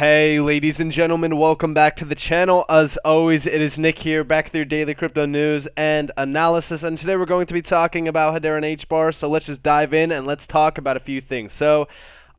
Hey ladies and gentlemen, welcome back to the channel. As always, it is Nick here, back with your daily crypto news and analysis, and today we're going to be talking about Hedera and Hbar, so let's just dive in and let's talk about a few things. So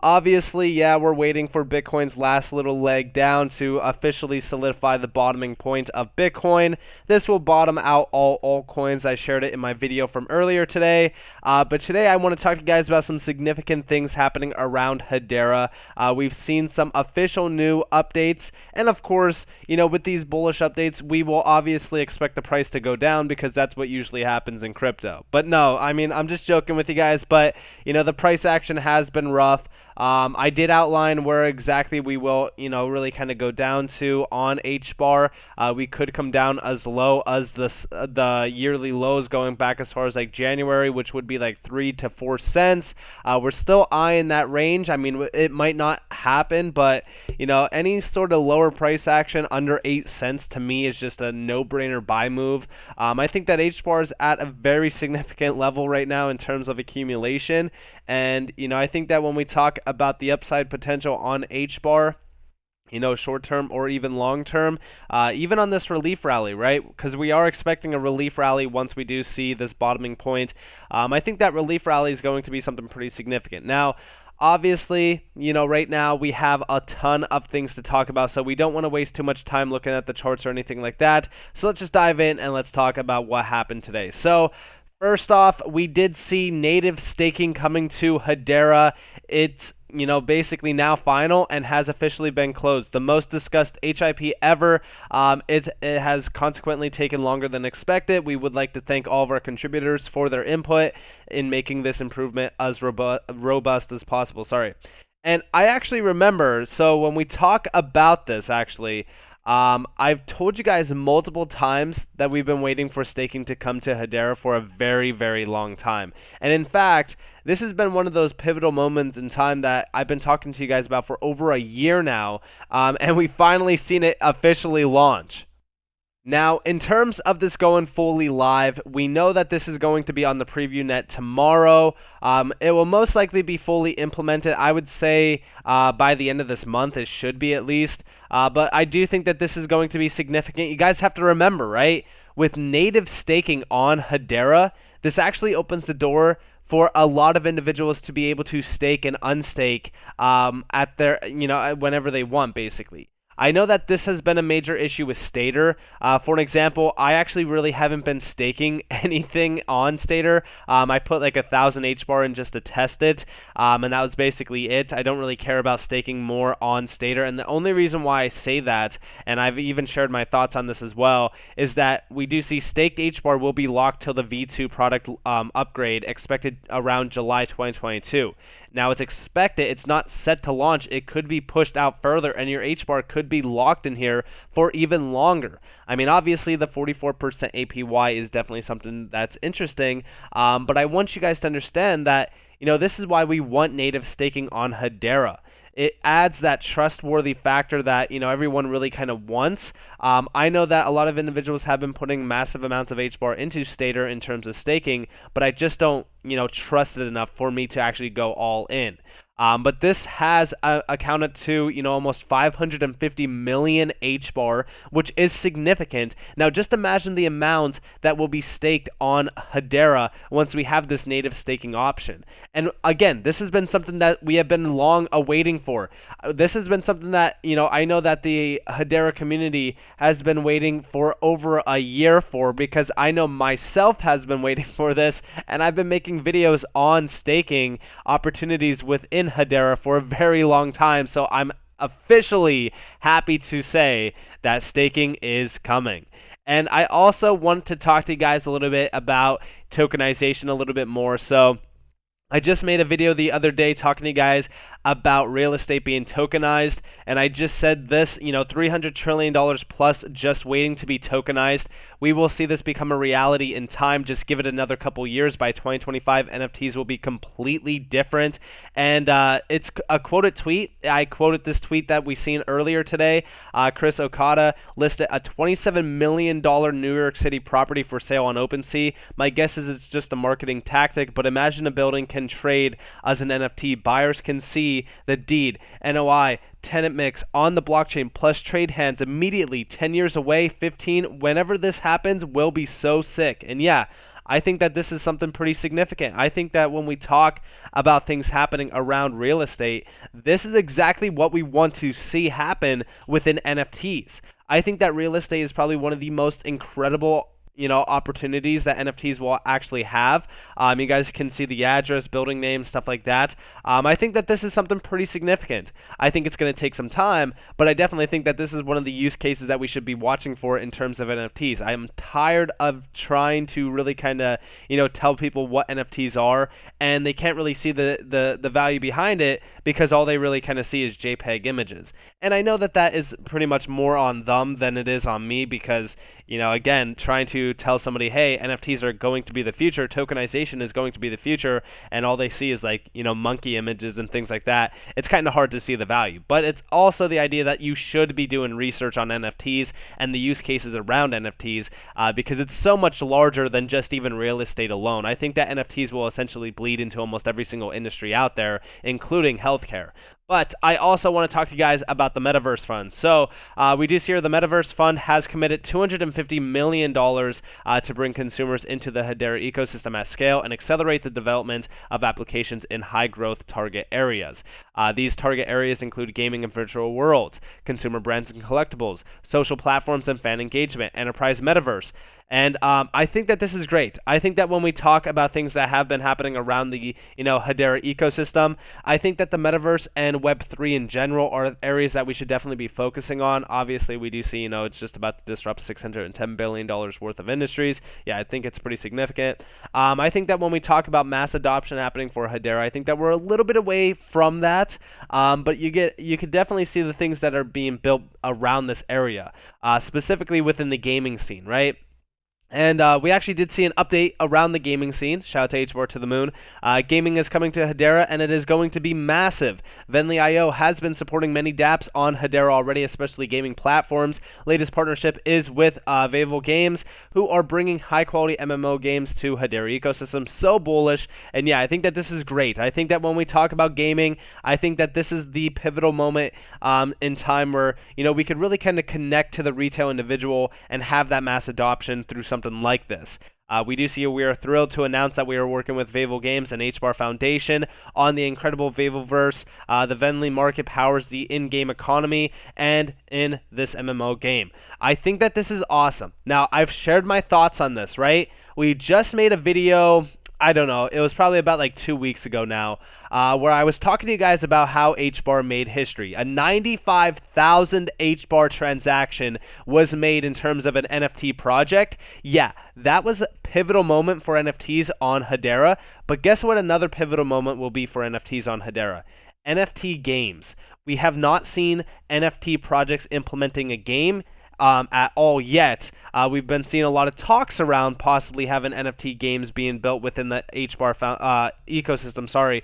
obviously, yeah, we're waiting for Bitcoin's last little leg down to officially solidify the bottoming point of Bitcoin. This will bottom out all altcoins. I shared it in my video from earlier today. But today I want to talk to you guys about some significant things happening around Hedera. We've seen some official new updates. And of course, you know, with these bullish updates, we will obviously expect the price to go down because that's what usually happens in crypto. But no, I mean, I'm just joking with you guys. But, you know, the price action has been rough. I did outline where exactly we will, you know, really kind of go down to on Hbar. We could come down as low as the yearly lows going back as far as like January, which would be like 3 to 4 cents. We're still eyeing that range. I mean, it might not happen, but you know, any sort of lower price action under 8 cents to me is just a no-brainer buy move. I think that Hbar is at a very significant level right now in terms of accumulation. And, you know, I think that when we talk about the upside potential on Hbar, you know, short term or even long term, even on this relief rally, right? Because we are expecting a relief rally once we do see this bottoming point. I think that relief rally is going to be something pretty significant. Now, obviously, you know, right now we have a ton of things to talk about, so we don't want to waste too much time looking at the charts or anything like that. So let's just dive in and let's talk about what happened today. So first off, we did see native staking coming to Hedera. It's, you know, basically now final and has officially been closed. The most discussed HIP ever. It has consequently taken longer than expected. We would like to thank all of our contributors for their input in making this improvement as robust as possible. Sorry. And I actually remember, so when we talk about this, actually, I've told you guys multiple times that we've been waiting for staking to come to Hedera for a very, very long time. And in fact, this has been one of those pivotal moments in time that I've been talking to you guys about for over a year now, and we've finally seen it officially launch. Now, in terms of this going fully live, we know that this is going to be on the preview net tomorrow. It will most likely be fully implemented, I would say, by the end of this month. It should be at least. But I do think that this is going to be significant. You guys have to remember, right? With native staking on Hedera, this actually opens the door for a lot of individuals to be able to stake and unstake at their, you know, whenever they want, basically. I know that this has been a major issue with Stater. For an example, I actually really haven't been staking anything on Stater. I put like 1,000 Hbar in just to test it, and that was basically it. I don't really care about staking more on Stater, and the only reason why I say that, and I've even shared my thoughts on this as well, is that we do see staked Hbar will be locked till the V2 product upgrade expected around July 2022. Now, it's expected, it's not set to launch, it could be pushed out further, and your Hbar could be locked in here for even longer. I mean, obviously, the 44% APY is definitely something that's interesting, but I want you guys to understand that, you know, this is why we want native staking on Hedera. It adds that trustworthy factor that, you know, everyone really kind of wants. I know that a lot of individuals have been putting massive amounts of Hbar into Stater in terms of staking, but I just don't, you know, trust it enough for me to actually go all in. But this has accounted to, you know, almost 550 million Hbar, which is significant. Now, just imagine the amount that will be staked on Hedera once we have this native staking option. And again, this has been something that we have been long awaiting for. This has been something that, you know, I know that the Hedera community has been waiting for over a year for, because I know myself has been waiting for this, and I've been making videos on staking opportunities within Hedera for a very long time, so I'm officially happy to say that staking is coming. And I also want to talk to you guys a little bit about tokenization a little bit more. So I just made a video the other day talking to you guys about real estate being tokenized, and I just said this, you know, $300 trillion plus just waiting to be tokenized. We will see this become a reality in time. Just give it another couple years. By 2025, NFTs will be completely different. And it's a quoted tweet. I quoted this tweet that we seen earlier today. Chris Okada listed a $27 million New York City property for sale on OpenSea. My guess is it's just a marketing tactic, but imagine a building can trade as an NFT. Buyers can see see the deed, NOI, tenant mix on the blockchain plus trade hands immediately 10 years away, 15, whenever this happens will be so sick. And yeah, I think that this is something pretty significant. I think that when we talk about things happening around real estate, this is exactly what we want to see happen within NFTs. I think that real estate is probably one of the most incredible opportunities that NFTs will actually have. You guys can see the address, building names, stuff like that. I think that this is something pretty significant. I think it's going to take some time, but I definitely think that this is one of the use cases that we should be watching for in terms of NFTs. I am tired of trying to really kind of, tell people what NFTs are, and they can't really see the value behind it because all they really kind of see is JPEG images. And I know that that is pretty much more on them than it is on me because, again, trying to tell somebody, hey, NFTs are going to be the future, tokenization is going to be the future, and all they see is like, monkey images and things like that, it's kind of hard to see the value. But it's also the idea that you should be doing research on NFTs and the use cases around NFTs because it's so much larger than just even real estate alone. I think that NFTs will essentially bleed into almost every single industry out there, including healthcare. But I also want to talk to you guys about the Metaverse Fund. So we do see here the Metaverse Fund has committed $250 million to bring consumers into the Hedera ecosystem at scale and accelerate the development of applications in high-growth target areas. These target areas include gaming and virtual worlds, consumer brands and collectibles, social platforms and fan engagement, enterprise metaverse. And I think that this is great. I think that when we talk about things that have been happening around the Hedera ecosystem, I think that the metaverse and Web3 in general are areas that we should definitely be focusing on. Obviously, we do see it's just about to disrupt $610 billion worth of industries. Yeah, I think it's pretty significant. I think that when we talk about mass adoption happening for Hedera, I think that we're a little bit away from that. But you could definitely see the things that are being built around this area, specifically within the gaming scene, right? And we actually did see an update around the gaming scene. Shout out to Hbar to the moon. Gaming is coming to Hedera, and it is going to be massive. Venly.io has been supporting many dApps on Hedera already, especially gaming platforms. Latest partnership is with Vavel Games, who are bringing high-quality MMO games to Hedera ecosystem. So bullish. And yeah, I think that this is great. I think that when we talk about gaming, I think that this is the pivotal moment in time where, we could really kind of connect to the retail individual and have that mass adoption through something like this. We do see we are thrilled to announce that we are working with Vavel Games and Hbar Foundation on the incredible Vavelverse. The Venly market powers the in-game economy and in this MMO game. I think that this is awesome. Now, I've shared my thoughts on this, right? We just made a video, I don't know, it was probably about like 2 weeks ago now, where I was talking to you guys about how Hbar made history. A 95,000 Hbar transaction was made in terms of an NFT project. Yeah, that was a pivotal moment for NFTs on Hedera, but guess what another pivotal moment will be for NFTs on Hedera? NFT games. We have not seen NFT projects implementing a game at all yet. We've been seeing a lot of talks around possibly having NFT games being built within the Hbar ecosystem,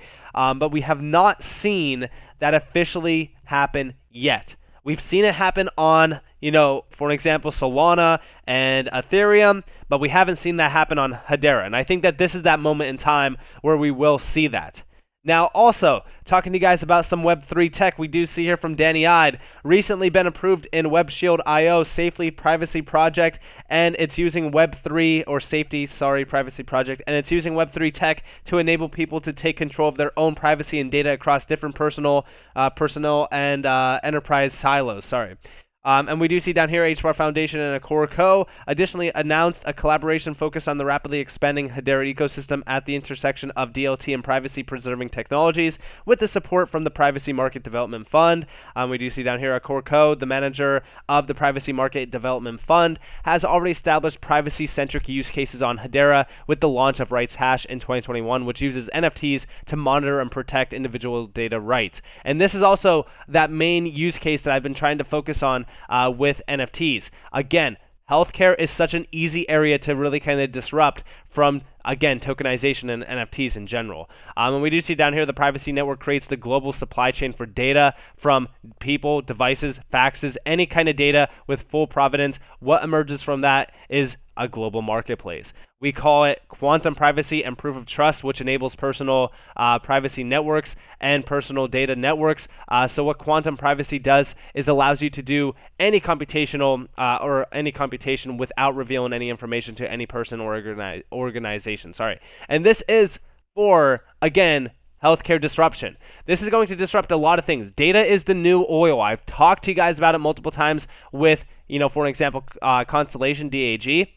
but we have not seen that officially happen yet. We've seen it happen on, for example, Solana and Ethereum, but we haven't seen that happen on Hedera. And I think that this is that moment in time where we will see that. Now, also, talking to you guys about some Web3 tech, we do see here from Danny Ide, recently been approved in WebShield.io Safely Privacy Project, and it's using Web3, or Safety, Privacy Project, and it's using Web3 tech to enable people to take control of their own privacy and data across different personal and enterprise silos, And we do see down here Hbar Foundation and Core Co. additionally announced a collaboration focused on the rapidly expanding Hedera ecosystem at the intersection of DLT and privacy-preserving technologies with the support from the Privacy Market Development Fund. We do see down here Core Co., the manager of the Privacy Market Development Fund, has already established privacy-centric use cases on Hedera with the launch of Rights Hash in 2021, which uses NFTs to monitor and protect individual data rights. And this is also that main use case that I've been trying to focus on with NFTs. Again, healthcare is such an easy area to really kind of disrupt from, again, tokenization and NFTs in general. And we do see down here the privacy network creates the global supply chain for data from people, devices, faxes, any kind of data with full provenance. What emerges from that is a global marketplace. We call it quantum privacy and proof of trust, which enables personal privacy networks and personal data networks. So what quantum privacy does is allows you to do any computational or any computation without revealing any information to any person or organization. And this is for, again, healthcare disruption. This is going to disrupt a lot of things. Data is the new oil. I've talked to you guys about it multiple times with, for an example, Constellation, DAG.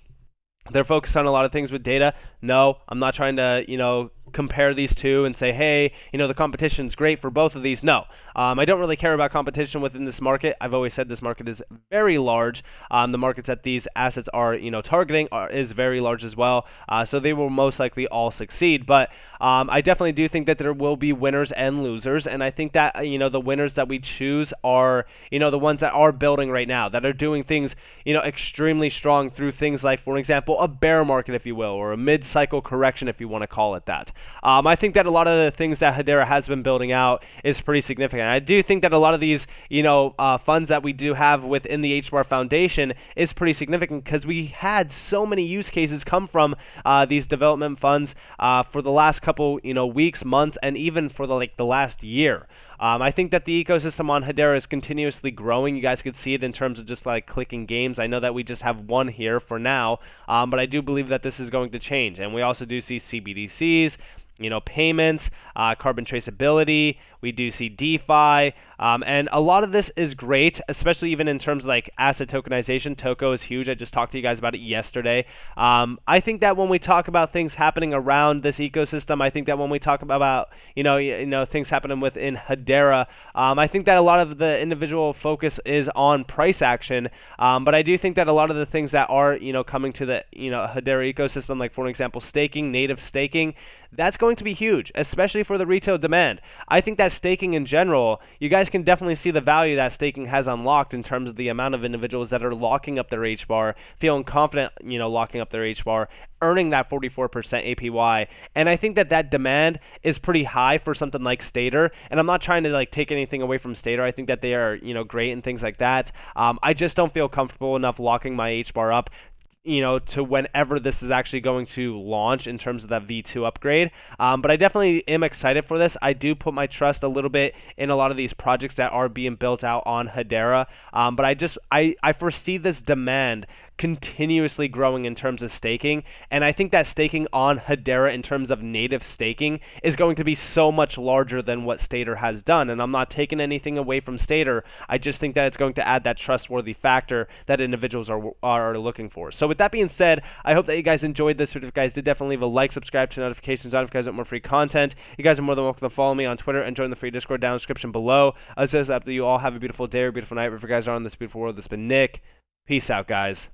They're focused on a lot of things with data. No, I'm not trying to, compare these two and say, hey, the competition's great for both of these. No, I don't really care about competition within this market. I've always said this market is very large. The markets that these assets are, targeting is very large as well. So they will most likely all succeed. But I definitely do think that there will be winners and losers. And I think that, the winners that we choose are, the ones that are building right now, that are doing things, extremely strong through things like, for example, a bear market, if you will, or a mid-cycle correction, if you want to call it that. I think that a lot of the things that Hedera has been building out is pretty significant. I do think that a lot of these, funds that we do have within the Hbar Foundation is pretty significant because we had so many use cases come from these development funds for the last couple, weeks, months, and even for the last year. I think that the ecosystem on Hedera is continuously growing. You guys could see it in terms of just clicking games. I know that we just have one here for now, but I do believe that this is going to change. And we also do see CBDCs, payments, carbon traceability. We do see DeFi, and a lot of this is great, especially even in terms of asset tokenization. Toko is huge. I just talked to you guys about it yesterday. I think that when we talk about things happening around this ecosystem, I think that when we talk about things happening within Hedera, I think that a lot of the individual focus is on price action. But I do think that a lot of the things that are coming to the Hedera ecosystem, like for example staking, native staking, that's going to be huge, especially for the retail demand. I think that staking in general, you guys can definitely see the value that staking has unlocked in terms of the amount of individuals that are locking up their Hbar, feeling confident, locking up their Hbar, earning that 44% APY. And I think that that demand is pretty high for something like Stater. And I'm not trying to take anything away from Stater. I think that they are, great and things like that. I just don't feel comfortable enough locking my Hbar up to whenever this is actually going to launch in terms of that V2 upgrade. But I definitely am excited for this. I do put my trust a little bit in a lot of these projects that are being built out on Hedera. But I foresee this demand continuously growing in terms of staking, and I think that staking on Hedera in terms of native staking is going to be so much larger than what Stater has done. And I'm not taking anything away from Stater. I just think that it's going to add that trustworthy factor that individuals are looking for. So with that being said, I hope that you guys enjoyed this. If you guys did, definitely leave a like, subscribe to notifications on if you guys want more free content. You guys are more than welcome to follow me on Twitter and join the free Discord down in the description below. As says, after you all have a beautiful day or beautiful night, wherever you guys are on this beautiful world. This has been Nick. Peace out, guys.